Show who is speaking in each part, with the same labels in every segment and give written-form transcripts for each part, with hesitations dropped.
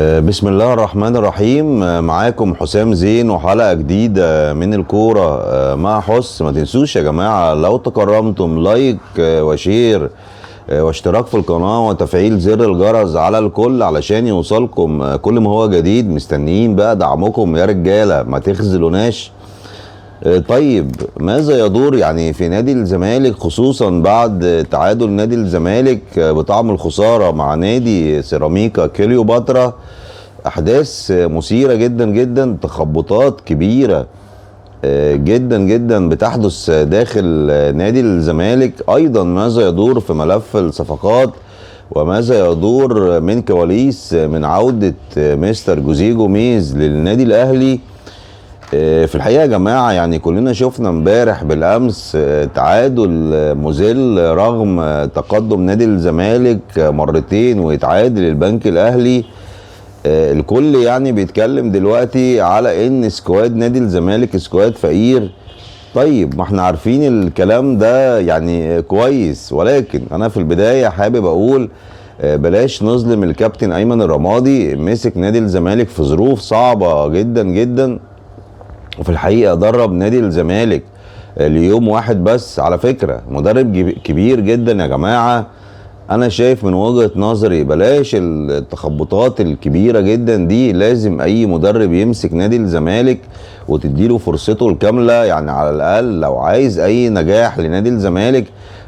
Speaker 1: بسم الله الرحمن الرحيم. معاكم حسام زين وحلقة جديدة من الكورة مع حس. ما تنسوش يا جماعة لو تكرمتم لايك وشير واشتراك في القناة وتفعيل زر الجرس على الكل علشان يوصلكم كل ما هو جديد. مستنيين بقى دعمكم يا رجالة، ما تخذلوناش. طيب ماذا يدور يعني في نادي الزمالك، خصوصا بعد تعادل نادي الزمالك بطعم الخسارة مع نادي سيراميكا كليوباترا؟ احداث مثيرة جدا جدا، تخبطات كبيرة جدا جدا بتحدث داخل نادي الزمالك. ايضا ماذا يدور في ملف الصفقات، وماذا يدور من كواليس من عودة مستر جوزيه جوميز للنادي الاهلي. في الحقيقة يا جماعة يعني كلنا شفنا امبارح بالامس تعادل مذل رغم تقدم نادي الزمالك مرتين ويتعادل البنك الاهلي. الكل يعني بيتكلم دلوقتي على ان سكواد نادي الزمالك سكواد فقير. طيب ما احنا عارفين الكلام ده يعني كويس، ولكن انا في البداية حابب اقول بلاش نظلم الكابتن ايمن الرمادي. مسك نادي الزمالك في ظروف صعبة جدا جدا، وفي الحقيقة درب نادي الزمالك ليوم واحد بس. على فكرة مدرب كبير جدا يا جماعة. انا شايف من وجهة نظري بلاش التخبطات الكبيرة جدا دي. لازم اي مدرب يمسك نادي الزمالك وتديله فرصته الكاملة. يعني على الاقل لو عايز اي نجاح لنادي الزمالك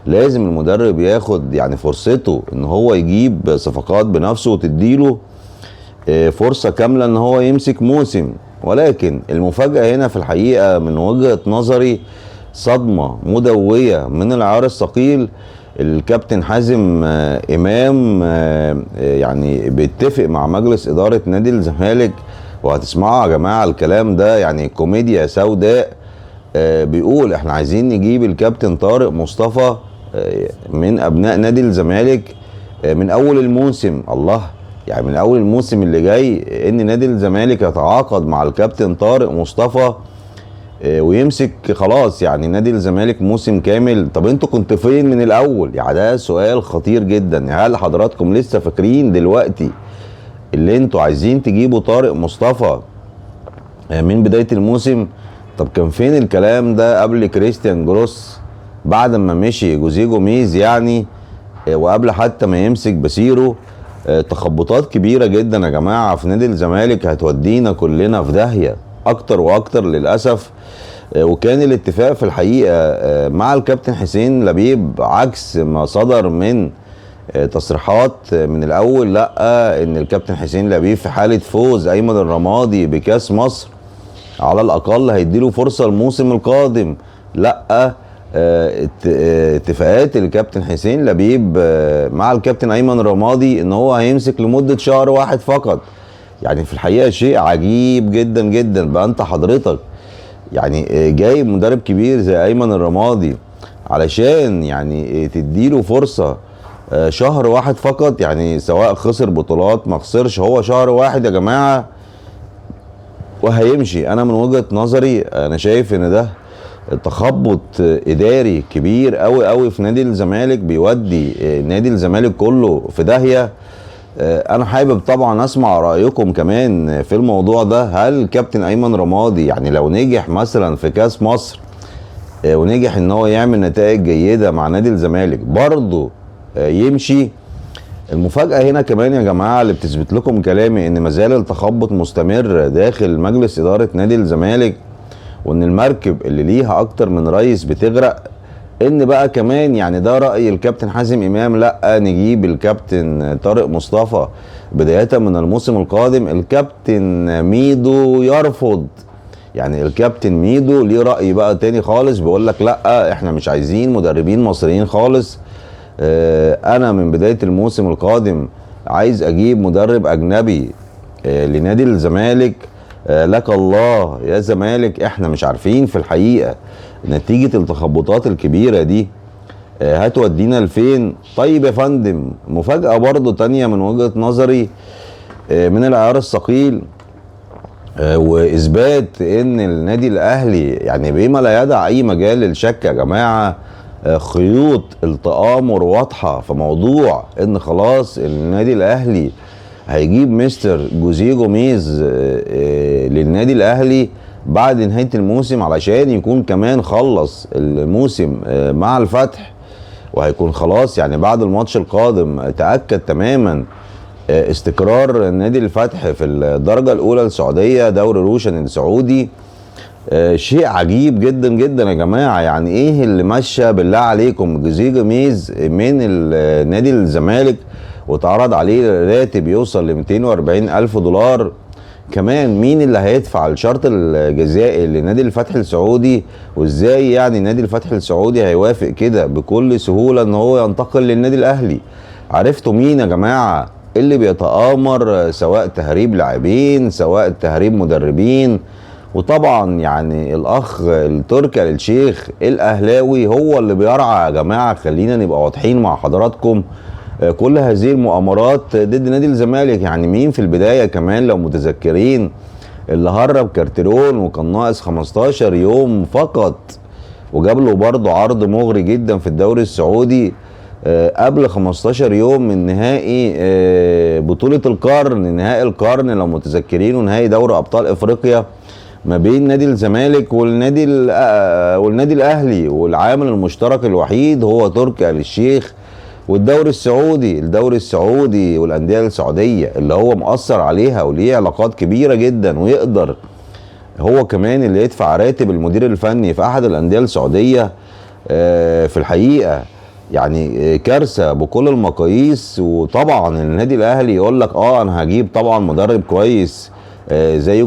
Speaker 1: لازم المدرب ياخد يعني فرصته ان هو يجيب صفقات بنفسه وتديله فرصة كاملة ان هو يمسك موسم. ولكن المفاجأة هنا في الحقيقة من وجهة نظري صدمة مدوية من العيار الثقيل. الكابتن حازم امام يعني بيتفق مع مجلس ادارة نادي الزمالك، وهتسمعوا يا جماعة الكلام ده يعني كوميديا سوداء. بيقول احنا عايزين نجيب الكابتن طارق مصطفى من ابناء نادي الزمالك من اول الموسم. الله، يعني من اول الموسم اللي جاي ان نادي الزمالك يتعاقد مع الكابتن طارق مصطفى ويمسك خلاص يعني نادي الزمالك موسم كامل. طب انتوا كنتوا فين من الاول؟ يعني ده سؤال خطير جدا. هل حضراتكم لسه فاكرين دلوقتي اللي انتوا عايزين تجيبوا طارق مصطفى من بداية الموسم؟ طب كان فين الكلام ده قبل كريستيان جروس بعد ما مشي جوزيه جوميز يعني، وقبل حتى ما يمسك بسيرو؟ تخبطات كبيرة جدا يا جماعة في نادي الزمالك هتودينا كلنا في داهية اكتر واكتر للأسف. وكان الاتفاق في الحقيقة مع الكابتن حسين لبيب عكس ما صدر من تصريحات من الاول. لا، ان الكابتن حسين لبيب في حالة فوز ايمن الرمادي بكاس مصر على الاقل هيديله فرصة الموسم القادم. لا، اتفاقات الكابتن حسين لبيب مع الكابتن ايمن رمادي ان هو هيمسك لمدة شهر واحد فقط. يعني في الحقيقة شيء عجيب جدا جدا. بقى انت حضرتك يعني جايب مدرب كبير زي ايمن الرمادي علشان يعني تديله فرصة شهر واحد فقط؟ يعني سواء خسر بطولات ما خسرش، هو شهر واحد يا جماعة وهيمشي. انا من وجهة نظري انا شايف ان ده تخبط اداري كبير قوي قوي في نادي الزمالك، بيودي نادي الزمالك كله في داهية. انا حابب طبعا اسمع رايكم كمان في الموضوع ده. هل كابتن ايمن رمادي يعني لو نجح مثلا في كاس مصر ونجح ان هو يعمل نتائج جيدة مع نادي الزمالك برضه يمشي؟ المفاجأة هنا كمان يا جماعة اللي بتثبت لكم كلامي ان مازال التخبط مستمر داخل مجلس ادارة نادي الزمالك، وان المركب اللي ليها اكتر من رئيس بتغرق. ان بقى كمان يعني ده رأي الكابتن حازم امام، لا نجيب الكابتن طارق مصطفى بداية من الموسم القادم. الكابتن ميدو يرفض. يعني الكابتن ميدو ليه رأي بقى تاني خالص، بيقول لك لا احنا مش عايزين مدربين مصريين خالص. انا من بداية الموسم القادم عايز اجيب مدرب اجنبي لنادي الزمالك. لك الله يا زمالك، احنا مش عارفين في الحقيقة نتيجة التخبطات الكبيرة دي هتودينا لفين. طيب يا فندم، مفاجأة برضو تانية من وجهة نظري من العيار الثقيل واثبات ان النادي الاهلي يعني بما لا يدع اي مجال للشك يا جماعة خيوط التآمر واضحة في موضوع ان خلاص النادي الاهلي هيجيب مستر جوزيه جوميز للنادي الاهلي بعد نهاية الموسم علشان يكون كمان خلص الموسم مع الفتح، وهيكون خلاص يعني بعد الماتش القادم تأكد تماما استقرار نادي الفتح في الدرجة الأولى السعودية دوري روشن السعودي. شيء عجيب جدا جدا يا جماعة. يعني ايه اللي مشى بالله عليكم جوزيه جوميز من نادي الزمالك واتعرض عليه راتب يوصل ل 240 ألف دولار؟ كمان مين اللي هيدفع الشرط الجزائي لنادي الفتح السعودي؟ وازاي يعني نادي الفتح السعودي هيوافق كده بكل سهولة ان هو ينتقل للنادي الاهلي؟ عرفتوا مين يا جماعة اللي بيتآمر، سواء تهريب لاعبين سواء تهريب مدربين؟ وطبعا يعني الاخ التركي آل الشيخ الاهلاوي هو اللي بيرعى يا جماعة. خلينا نبقى واضحين مع حضراتكم، كل هذه المؤامرات ضد نادي الزمالك. يعني مين في البداية كمان لو متذكرين اللي هرب كارتيرون وكان ناقص 15 يوم فقط وجاب له برضه عرض مغري جدا في الدوري السعودي قبل 15 يوم من نهائي بطولة القرن، نهائي القرن لو متذكرين، ونهائي دوري ابطال افريقيا ما بين نادي الزمالك والنادي الاهلي، والعامل المشترك الوحيد هو تركي آل الشيخ والدوري السعودي والانديه السعوديه اللي هو مؤثر عليها وليه علاقات كبيره جدا، ويقدر هو كمان اللي يدفع راتب المدير الفني في احد الانديه السعوديه. في الحقيقه يعني كارثه بكل المقاييس. وطبعا النادي الاهلي يقول لك انا هجيب طبعا مدرب كويس زي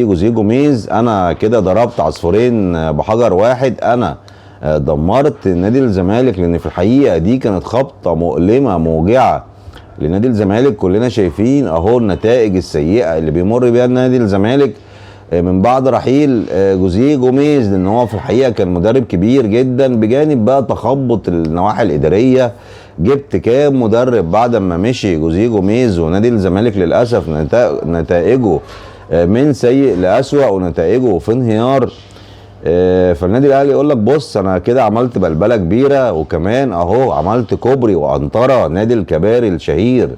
Speaker 1: جوزيه جوميز، انا كده ضربت عصفورين بحجر واحد، انا دمرت نادي الزمالك. لان في الحقيقه دي كانت خبطه مؤلمه موجعه لنادي الزمالك. كلنا شايفين اهو النتائج السيئه اللي بيمر بيها نادي الزمالك من بعد رحيل جوزيه جوميز، لان هو في الحقيقه كان مدرب كبير جدا، بجانب بقى تخبط النواحي الاداريه. جبت كام مدرب بعد ما مشي جوزيه جوميز، ونادي الزمالك للاسف نتائجه من سيء لاسوأ ونتائجه في انهيار. فالنادي الاهلي يقول لك بص انا كده عملت بلبله كبيره، وكمان اهو عملت كوبري وعنطره نادي الكباري الشهير،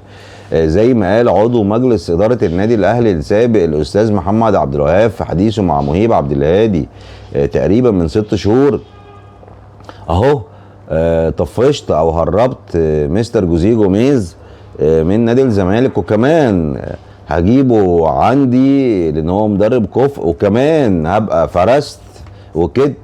Speaker 1: زي ما قال عضو مجلس اداره النادي الاهلي السابق الاستاذ محمد عبد الوهاب في حديثه مع مهيب عبد الهادي تقريبا من 6 شهور. اهو طفشت او هربت مستر جوزيه جوميز من نادي الزمالك، وكمان هجيبه عندي لان هو مدرب كفء، وكمان هبقى فرست وكت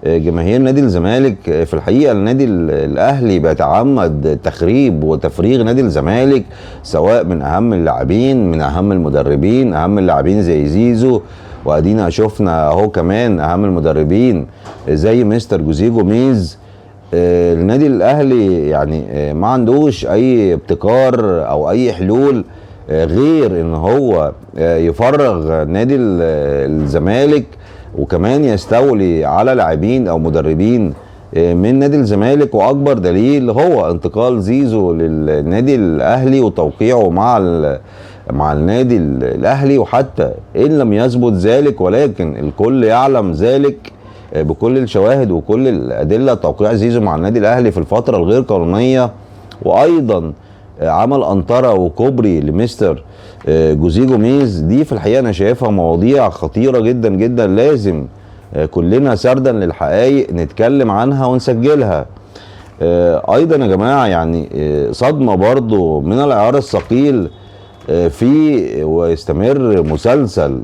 Speaker 1: جماهير نادي الزمالك. في الحقيقه النادي الاهلي بيتعمد تخريب وتفريغ نادي الزمالك، سواء من اهم اللاعبين من اهم المدربين، اهم اللاعبين زي زيزو، وادينا شفنا اهو كمان اهم المدربين زي مستر جوزيه جوميز. النادي الاهلي يعني ما عندوش اي ابتكار او اي حلول غير ان هو يفرغ نادي الزمالك، وكمان يستولي على لاعبين او مدربين من نادي الزمالك. واكبر دليل هو انتقال زيزو للنادي الاهلي وتوقيعه مع النادي الاهلي. وحتى ان لم يثبت ذلك، ولكن الكل يعلم ذلك بكل الشواهد وكل الادله، توقيع زيزو مع النادي الاهلي في الفتره الغير قانونيه، وايضا عمل انطره وكوبري لمستر جوزيه جوميز. دي في الحقيقه انا شايفها مواضيع خطيره جدا جدا، لازم كلنا سردا للحقائق نتكلم عنها ونسجلها. ايضا يا جماعه يعني صدمه برضو من العيار الثقيل في ويستمر مسلسل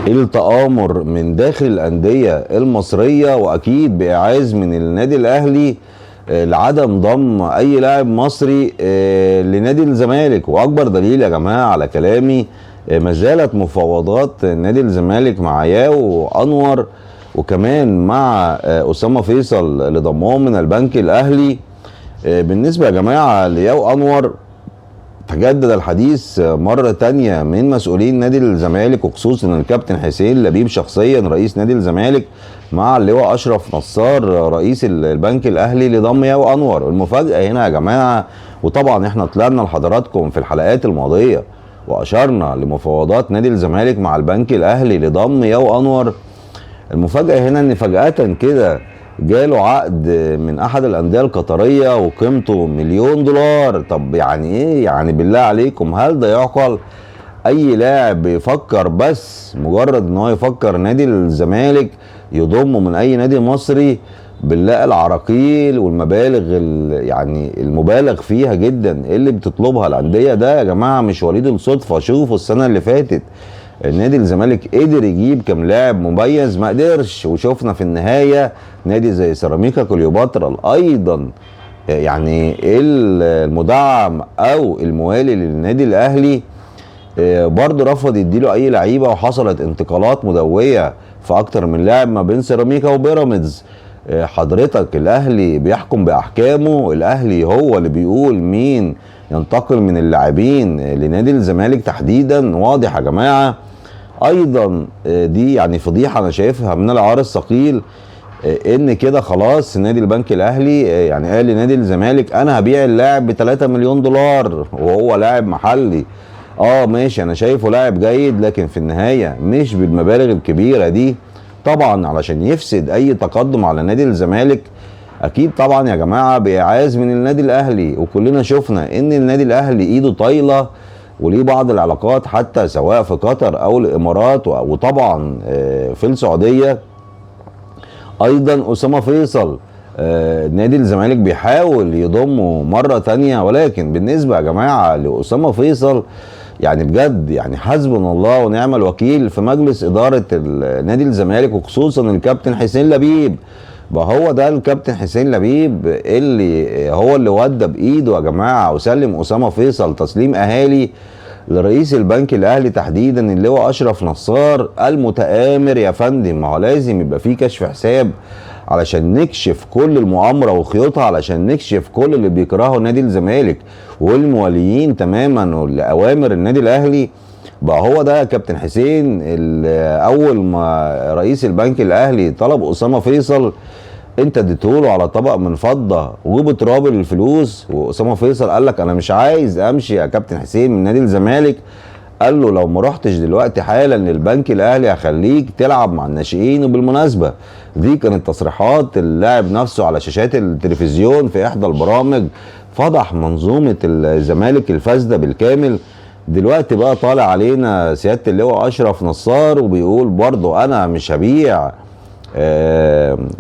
Speaker 1: التآمر من داخل الأندية المصرية، وأكيد بإعاز من النادي الأهلي لعدم ضم أي لاعب مصري لنادي الزمالك. وأكبر دليل يا جماعة على كلامي ما زالت مفاوضات نادي الزمالك مع ياو أنور وكمان مع أسامة فيصل لضمهم من البنك الأهلي. بالنسبة يا جماعة لياو أنور، تجدد الحديث مرة تانية من مسؤولين نادي الزمالك، وخصوصا الكابتن حسين لبيب شخصيا رئيس نادي الزمالك مع اللواء أشرف نصار رئيس البنك الأهلي لضم ياو أنور. المفاجأة هنا يا جماعة، وطبعا احنا طلعنا لحضراتكم في الحلقات الماضية وأشرنا لمفاوضات نادي الزمالك مع البنك الأهلي لضم ياو أنور. المفاجأة هنا ان فجأة كده جاله عقد من احد الانديه القطريه وقيمته $1,000,000. طب يعني ايه يعني؟ بالله عليكم هل ده يعقل؟ اي لاعب بيفكر بس مجرد ان هو يفكر نادي الزمالك يضمه من اي نادي مصري، بنلاقي العراقيل والمبالغ يعني المبالغ فيها جدا اللي بتطلبها الانديه. ده يا جماعه مش وليد الصدفه. شوفوا السنه اللي فاتت نادي الزمالك قدر يجيب كام لاعب مميز؟ ما قدرش. وشوفنا في النهايه نادي زي سيراميكا كليوباترا ايضا يعني المدعم او الموالي للنادي الاهلي برضه رفض يديله اي لعيبه، وحصلت انتقالات مدويه في اكتر من لاعب ما بين سيراميكا وبيراميدز. حضرتك الاهلي بيحكم باحكامه، الاهلي هو اللي بيقول مين ينتقل من اللاعبين لنادي الزمالك تحديدا. واضح يا جماعه. ايضا دي يعني فضيحه انا شايفها من العار الثقيل، ان كده خلاص نادي البنك الاهلي يعني قال لنادي الزمالك انا هبيع اللاعب ب$3,000,000 وهو لاعب محلي. ماشي، انا شايفه لاعب جيد، لكن في النهايه مش بالمبالغ الكبيره دي. طبعا علشان يفسد اي تقدم على نادي الزمالك اكيد طبعا يا جماعه باعاز من النادي الاهلي. وكلنا شفنا ان النادي الاهلي ايده طايله وليه بعض العلاقات حتى سواء في قطر او الامارات وطبعا في السعوديه. ايضا اسامه فيصل نادي الزمالك بيحاول يضمه مره تانية، ولكن بالنسبه يا جماعه لاسامه فيصل يعني بجد يعني حسبنا الله ونعم الوكيل في مجلس اداره نادي الزمالك، وخصوصا الكابتن حسين لبيب. بقى هو ده الكابتن حسين لبيب اللي هو اللي ودى بايده يا جماعه وسلم اسامه فيصل تسليم اهالي لرئيس البنك الاهلي تحديدا اللي هو اشرف نصار المتآمر يا فندم. ما هو لازم يبقى فيه كشف حساب علشان نكشف كل المؤامره وخيوطها، علشان نكشف كل اللي بيكرهوا نادي الزمالك والمواليين تماما لاوامر النادي الاهلي. بقى هو ده كابتن حسين اول ما رئيس البنك الاهلي طلب اسامه فيصل انت اديتهوله على طبق من فضه وبتراب الفلوس، واسامه فيصل قال لك انا مش عايز امشي يا كابتن حسين من نادي الزمالك. قال له لو ما رحتش دلوقتي حالا للبنك الاهلي هخليك تلعب مع الناشئين. وبالمناسبه دي كانت تصريحات اللاعب نفسه على شاشات التلفزيون في احدى البرامج، فضح منظومه الزمالك الفاسده بالكامل. دلوقتي بقى طالع علينا سياده اللواء اشرف نصار وبيقول برضه انا مش هبيع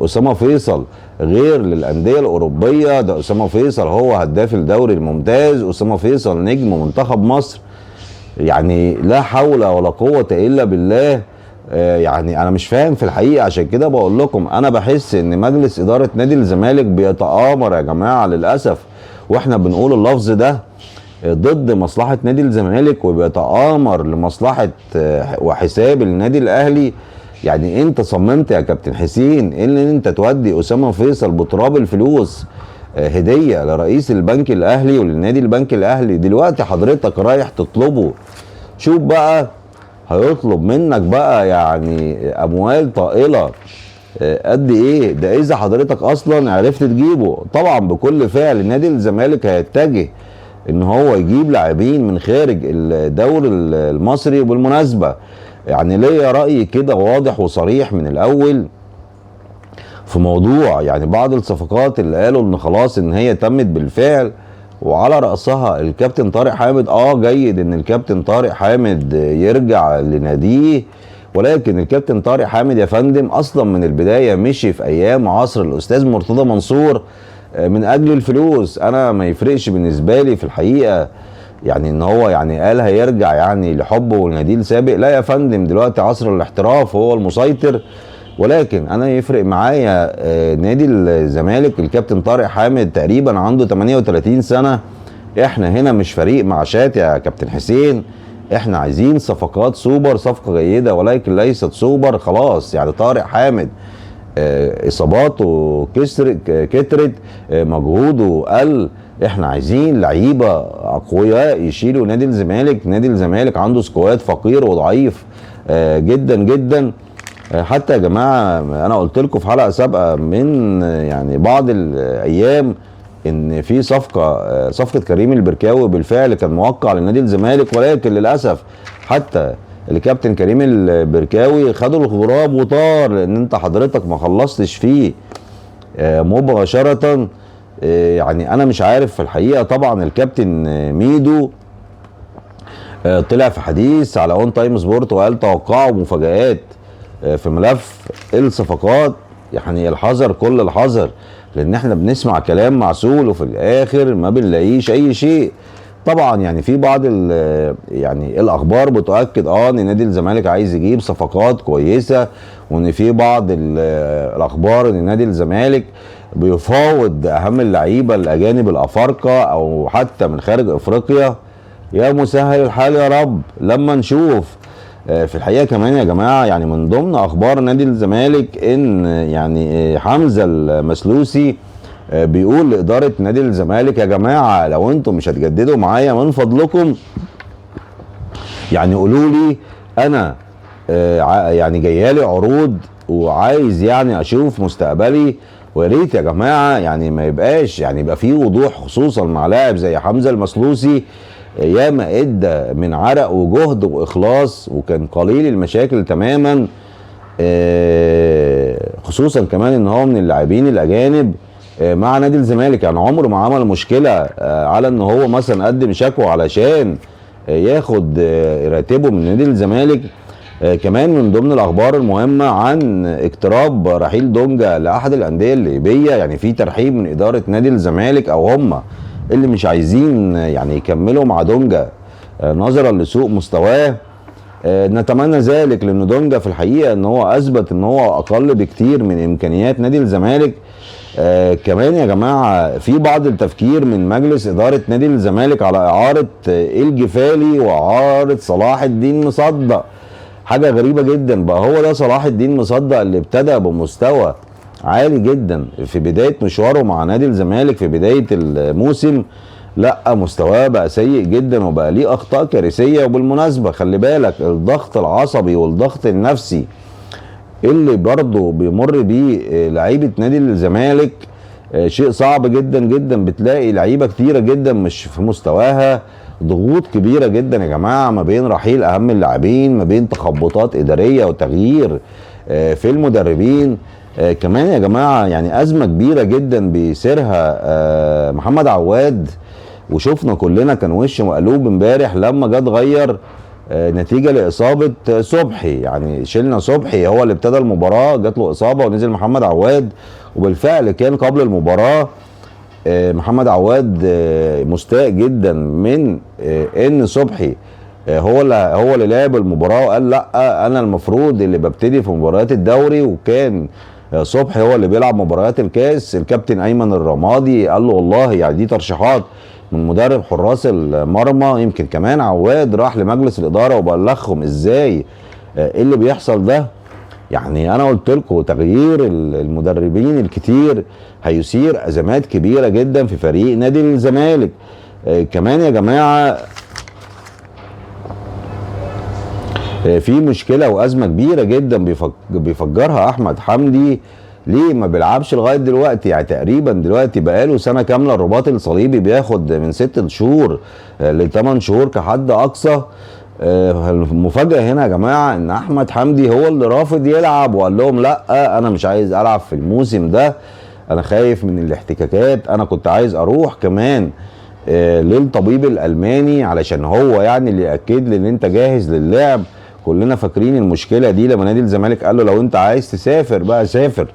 Speaker 1: اسامه فيصل غير للانديه الاوروبيه. ده اسامه فيصل هو هداف الدوري الممتاز، اسامه فيصل نجم منتخب مصر. يعني لا حول ولا قوه الا بالله. يعني انا مش فاهم في الحقيقه. عشان كده بقول لكم انا بحس ان مجلس اداره نادي الزمالك بيتآمر يا جماعه للاسف، واحنا بنقول اللفظ ده ضد مصلحه نادي الزمالك وبيتآمر لمصلحه وحساب النادي الاهلي. يعني انت صممت يا كابتن حسين ان انت تودي اسامه فيصل بتراب الفلوس هديه لرئيس البنك الاهلي وللنادي البنك الاهلي. دلوقتي حضرتك رايح تطلبه، شوف بقى هيطلب منك بقى يعني اموال طائله قد ايه ده اذا حضرتك اصلا عرفت تجيبه. طبعا بكل فعل نادي الزمالك هيتجه ان هو يجيب لاعبين من خارج الدوري المصري. وبالمناسبه يعني ليا رأي كده واضح وصريح من الاول في موضوع يعني بعض الصفقات اللي قالوا ان خلاص ان هي تمت بالفعل، وعلى رأسها الكابتن طارق حامد. جيد ان الكابتن طارق حامد يرجع لناديه، ولكن الكابتن طارق حامد يا فندم اصلا من البداية مشي في ايام عصر الاستاذ مرتضى منصور من اجل الفلوس. انا ما يفرقش بالنسبة لي في الحقيقة يعني ان هو يعني قال هيرجع يعني لحبه والنادي السابق. لا يا فندم، دلوقتي عصر الاحتراف هو المسيطر. ولكن انا يفرق معايا نادي الزمالك الكابتن طارق حامد تقريبا عنده 38 سنة. احنا هنا مش فريق معاشات يا كابتن حسين، احنا عايزين صفقات سوبر، صفقة جيدة ولكن ليست سوبر. خلاص يعني طارق حامد اصاباته كترت مجهوده قل. احنا عايزين لعيبه اقوياء يشيلوا نادي الزمالك. نادي الزمالك عنده سكواد فقير وضعيف جدا جدا. حتى يا جماعه انا قلت لكم في حلقه سابقه من يعني بعض الايام ان في صفقه كريم البركاوي بالفعل كان موقع لنادي الزمالك، ولكن للاسف حتى الكابتن كريم البركاوي خدوا الغراب وطار لان انت حضرتك ما خلصتش فيه. مباشرة. يعني انا مش عارف في الحقيقة. طبعا الكابتن ميدو طلع في حديث على اون تايم سبورت وقال توقعوا مفاجآت في ملف الصفقات. يعني الحذر كل الحذر، لان احنا بنسمع كلام معسول وفي الاخر ما بنلاقيش اي شيء. طبعا يعني في بعض يعني الاخبار بتؤكد ان نادي الزمالك عايز يجيب صفقات كويسه، وان في بعض الاخبار ان نادي الزمالك بيفاوض اهم اللعيبه الاجانب الافارقه او حتى من خارج افريقيا. يا مسهل الحال يا رب لما نشوف. في الحقيقه كمان يا جماعه، يعني من ضمن اخبار نادي الزمالك ان يعني حمزه المسلوسي بيقول لاداره نادي الزمالك يا جماعه لو انتم مش هتجددوا معايا من فضلكم يعني قولوا لي انا يعني جايالي عروض وعايز يعني اشوف مستقبلي. ويا ريت يا جماعه يعني ما يبقاش يعني يبقى في وضوح، خصوصا مع لاعب زي حمزه المسلوسي ياما ادى من عرق وجهد واخلاص وكان قليل المشاكل تماما. خصوصا كمان ان هو من اللاعبين الاجانب مع نادي الزمالك. يعني عمره ما عمل مشكله على ان هو مثلا قدم شكوى علشان ياخد راتبه من نادي الزمالك. كمان من ضمن الاخبار المهمه عن اقتراب رحيل دونجا لاحد الانديه الليبيه. يعني في ترحيب من اداره نادي الزمالك، او هم اللي مش عايزين يعني يكملوا مع دونجا نظرا لسوء مستواه. نتمنى ذلك، لان دونجا في الحقيقه ان هو اثبت ان هو اقل بكتير من امكانيات نادي الزمالك. كمان يا جماعه في بعض التفكير من مجلس اداره نادي الزمالك على اعاره الجفالي واعاره صلاح الدين مصدق. حاجه غريبه جدا، بقى هو ده صلاح الدين مصدق اللي ابتدى بمستوى عالي جدا في بدايه مشواره مع نادي الزمالك في بدايه الموسم، لا مستواه بقى سيء جدا وبقى ليه اخطاء كارثيه. وبالمناسبه خلي بالك الضغط العصبي والضغط النفسي اللي برضه بيمر بيه لعيبه نادي الزمالك شيء صعب جدا جدا. بتلاقي لعيبه كتيره جدا مش في مستواها، ضغوط كبيره جدا يا جماعه، ما بين رحيل اهم اللاعبين، ما بين تخبطات اداريه وتغيير في المدربين. كمان يا جماعه يعني ازمه كبيره جدا بيسيرها محمد عواد، وشفنا كلنا كان وش مقلوب امبارح لما جه اتغير نتيجه لاصابه صبحي. يعني شلنا صبحي هو اللي ابتدى المباراه، جات له اصابه ونزل محمد عواد. وبالفعل كان قبل المباراه محمد عواد مستاء جدا من ان صبحي هو اللي لعب المباراه، وقال لا انا المفروض اللي ببتدي في مباريات الدوري، وكان صبحي هو اللي بيلعب مباريات الكاس. الكابتن ايمن الرمادي قال له والله يعني دي ترشيحات من مدرب حراس المرمى. يمكن كمان عواد راح لمجلس الاداره وبلغهم ازاي ايه اللي بيحصل ده. يعني انا قلت لكم تغيير المدربين الكتير هيثير ازمات كبيره جدا في فريق نادي الزمالك. كمان يا جماعه في مشكله وازمه كبيره جدا بيفجرها احمد حمدي. ليه ما بيلعبش لغايه دلوقتي؟ يعني تقريبا دلوقتي بقاله سنه كامله الرباط الصليبي بياخد من 6 شهور ل 8 شهور كحد اقصى. المفاجاه هنا يا جماعه ان احمد حمدي هو اللي رافض يلعب، وقال لهم لا انا مش عايز العب في الموسم ده، انا خايف من الاحتكاكات. انا كنت عايز اروح كمان للطبيب الالماني علشان هو يعني اللي ياكد لي ان انت جاهز للعب. كلنا فاكرين المشكله دي لما نادي الزمالك قال له لو انت عايز تسافر بقى سافر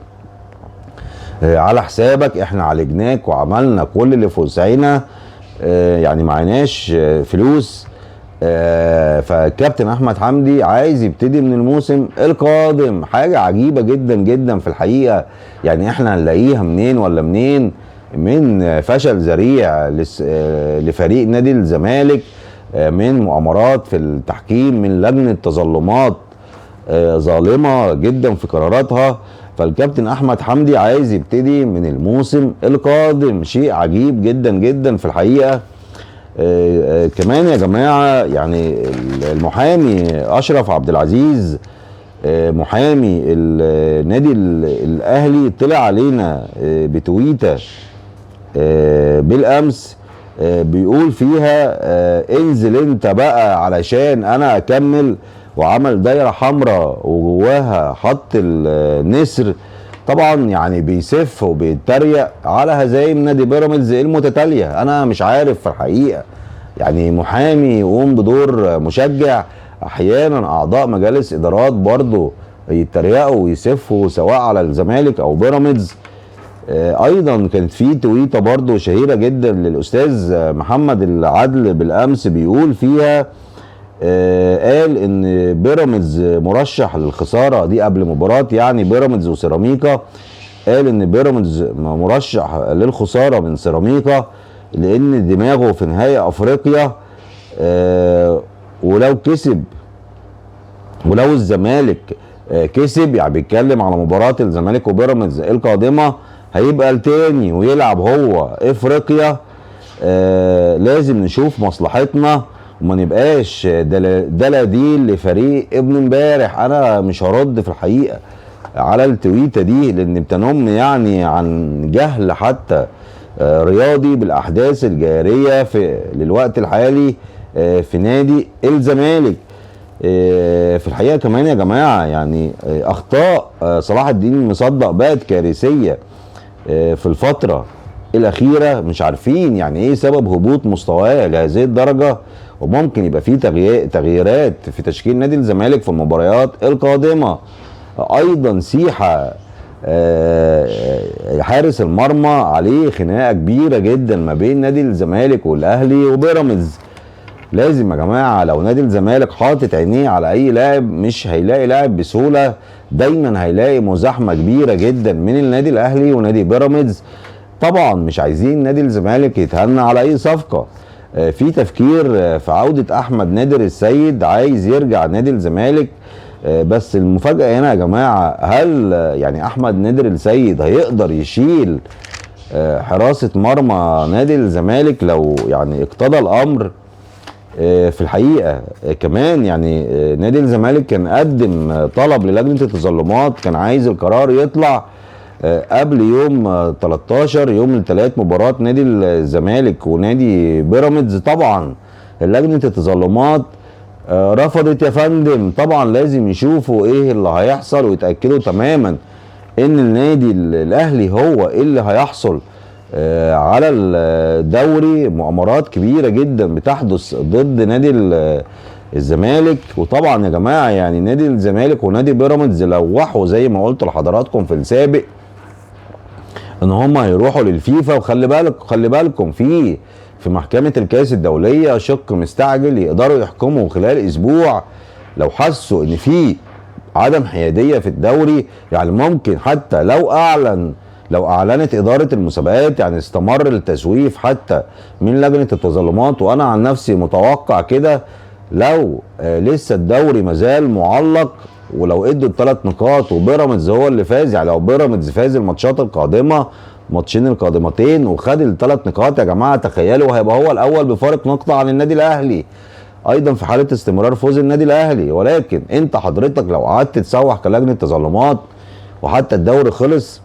Speaker 1: على حسابك، احنا عالجناك وعملنا كل اللي في وسعنا، يعني معناش فلوس. فالكابتن احمد حمدي عايز يبتدي من الموسم القادم. حاجه عجيبه جدا جدا في الحقيقه. يعني احنا هنلاقيها منين ولا منين؟ من فشل ذريع لفريق نادي الزمالك، من مؤامرات في التحكيم، من لجنه تظلمات ظالمه جدا في قراراتها. فالكابتن احمد حمدي عايز يبتدي من الموسم القادم. شيء عجيب جدا جدا في الحقيقه. كمان يا جماعه يعني المحامي اشرف عبد العزيز محامي النادي الاهلي طلع علينا بتويته بالامس بيقول فيها انزل انت بقى علشان انا اكمل، وعمل دايره حمراء وجواها حط النسر طبعا يعني بيسف وبيتريق على هزايم نادي بيراميدز المتتاليه. انا مش عارف في الحقيقه، يعني محامي يقوم بدور مشجع، احيانا اعضاء مجالس ادارات برضه يتريقوا ويسفوا سواء على الزمالك او بيراميدز. ايضا كانت في تويته برضه شهيره جدا للاستاذ محمد العدل بالامس بيقول فيها، قال ان بيراميدز مرشح للخساره دي قبل مباراه يعني بيراميدز وسيراميكا. قال ان بيراميدز مرشح للخساره من سيراميكا لان دماغه في نهائي افريقيا، ولو كسب، ولو الزمالك كسب، يعني بيتكلم على مباراه الزمالك وبيراميدز القادمه، هيبقى التاني ويلعب هو افريقيا. لازم نشوف مصلحتنا وما نبقاش دلاديل لفريق ابن امبارح. انا مش هرد في الحقيقه على التويته دي لان بتنم يعني عن جهل حتى رياضي بالاحداث الجاريه في للوقت الحالي في نادي الزمالك. في الحقيقه كمان يا جماعه يعني اخطاء صلاح الدين مصدق بقت كارثيه في الفتره الاخيره. مش عارفين يعني ايه سبب هبوط مستواه لهذه الدرجه، وممكن يبقى فيه تغييرات في تشكيل نادي الزمالك في المباريات القادمه. ايضا سيحه حارس المرمى عليه خناقه كبيره جدا ما بين نادي الزمالك والاهلي وبيراميدز. لازم يا جماعه لو نادي الزمالك حاطط عينيه على اي لاعب مش هيلاقي لاعب بسهوله، دايما هيلاقي مزاحمه كبيره جدا من النادي الاهلي ونادي بيراميدز. طبعا مش عايزين نادي الزمالك يتهنى على اي صفقه. في تفكير في عوده احمد نادر السيد، عايز يرجع نادي الزمالك. بس المفاجاه هنا يا جماعه، هل يعني احمد نادر السيد هيقدر يشيل حراسه مرمى نادي الزمالك لو يعني اقتضى الامر؟ في الحقيقه كمان يعني نادي الزمالك كان قدم طلب للجنه التظلمات، كان عايز القرار يطلع قبل يوم 13 يوم الثلاث مباراه نادي الزمالك ونادي بيراميدز. طبعا لجنه التظلمات رفضت يا فندم. طبعا لازم يشوفوا ايه اللي هيحصل ويتاكدوا تماما ان النادي الاهلي هو اللي هيحصل على الدوري. مؤامرات كبيره جدا بتحدث ضد نادي الزمالك. وطبعا يا جماعه يعني نادي الزمالك ونادي بيراميدز لوحوا زي ما قلت لحضراتكم في السابق ان هم هيروحوا للفيفا. وخلي بالكم في محكمه الكاس الدوليه شق مستعجل يقدروا يحكموا خلال اسبوع لو حسوا ان في عدم حياديه في الدوري. يعني ممكن حتى لو اعلنت اداره المسابقات يعني استمر التسويف حتى من لجنه التظلمات، وانا عن نفسي متوقع كده لو لسه الدوري مازال معلق ولو ادوا ال3 نقاط وبيراميدز هو اللي فاز، يعني لو بيراميدز فاز الماتشات القادمه ماتشين القادمتين وخد ال3 نقاط يا جماعه، تخيلوا هيبقى هو الاول بفارق نقطه عن النادي الاهلي ايضا في حاله استمرار فوز النادي الاهلي. ولكن انت حضرتك لو قعدت تسوح كلجنه تظلمات وحتى الدوري خلص،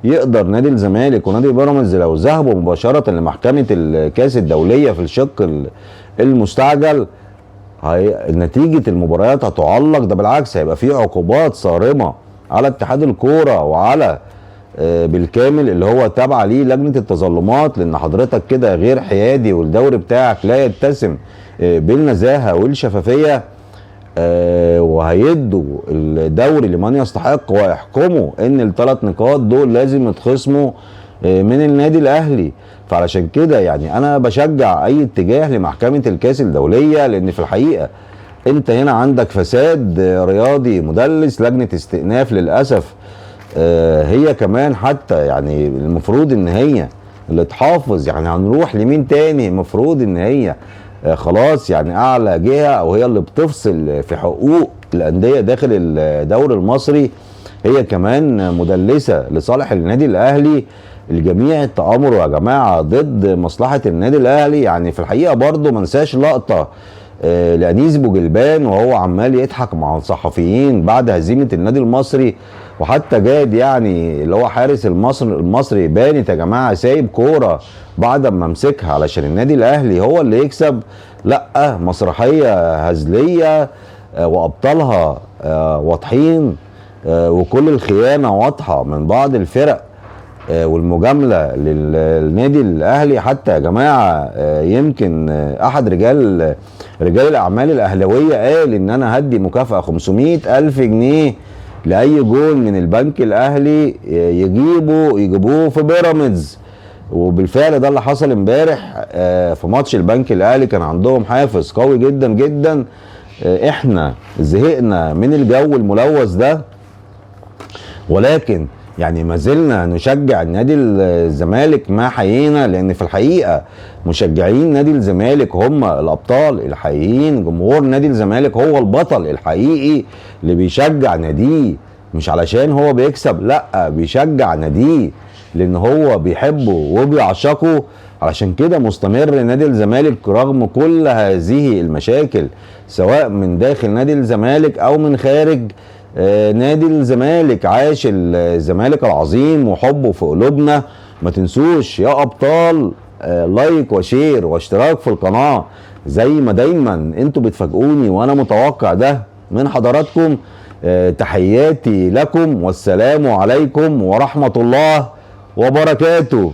Speaker 1: يقدر نادي الزمالك ونادي بيراميدز لو ذهبوا مباشره لمحكمه الكاس الدوليه في الشق المستعجل نتيجه المباريات هتعلق. ده بالعكس هيبقى في عقوبات صارمه على اتحاد الكوره وعلى بالكامل اللي هو تابع ليه لجنه التظلمات، لان حضرتك كده غير حيادي والدوري بتاعك لا يتسم بالنزاهه والشفافيه. وهيدوا الدوري لمن يستحق ويحكموا ان ال3 نقاط دول لازم يتخصموا من النادي الاهلي. فعلشان كده يعني انا بشجع اي اتجاه لمحكمه الكاس الدوليه، لان في الحقيقه انت هنا عندك فساد رياضي مدلس. لجنه استئناف للاسف هي كمان حتى يعني المفروض ان هي اللي تحافظ، يعني هنروح لمين تاني؟ المفروض ان هي خلاص يعني اعلى جهه او هي اللي بتفصل في حقوق الانديه داخل الدوري المصري، هي كمان مدلسه لصالح النادي الاهلي. الجميع التآمر يا جماعه ضد مصلحه النادي الاهلي. يعني في الحقيقه برضو ما ننساش لقطه لأنيس بوجلبان وهو عمال يضحك مع الصحفيين بعد هزيمه النادي المصري، وحتى جاد يعني اللي هو حارس المصري بانت يا جماعه سايب كوره بعد ما مسكها علشان النادي الاهلي هو اللي يكسب. لا، مسرحيه هزليه وابطالها واضحين وكل الخيانه واضحه من بعض الفرق والمجامله للنادي الاهلي. حتى يا جماعه يمكن احد رجال الاعمال الاهلاويه قال ان انا هدي مكافاه 500 الف جنيه لاي جول من البنك الاهلي يجيبوه في بيراميدز. وبالفعل ده اللي حصل امبارح في ماتش البنك الاهلي. كان عندهم حافز قوي جدا جدا. احنا زهقنا من الجو الملوث ده، ولكن يعني ما زلنا نشجع نادي الزمالك ما حيينا، لان في الحقيقه مشجعين نادي الزمالك هم الابطال الحقيقيين. جمهور نادي الزمالك هو البطل الحقيقي اللي بيشجع ناديه، مش علشان هو بيكسب، لا، بيشجع ناديه لان هو بيحبه وبيعشقه. علشان كده مستمر نادي الزمالك رغم كل هذه المشاكل، سواء من داخل نادي الزمالك او من خارج نادي الزمالك. عاش الزمالك العظيم وحبه في قلوبنا. ما تنسوش يا ابطال لايك وشير واشتراك في القناة زي ما دايما انتوا بتفاجئوني، وانا متوقع ده من حضراتكم. تحياتي لكم والسلام عليكم ورحمة الله وبركاته.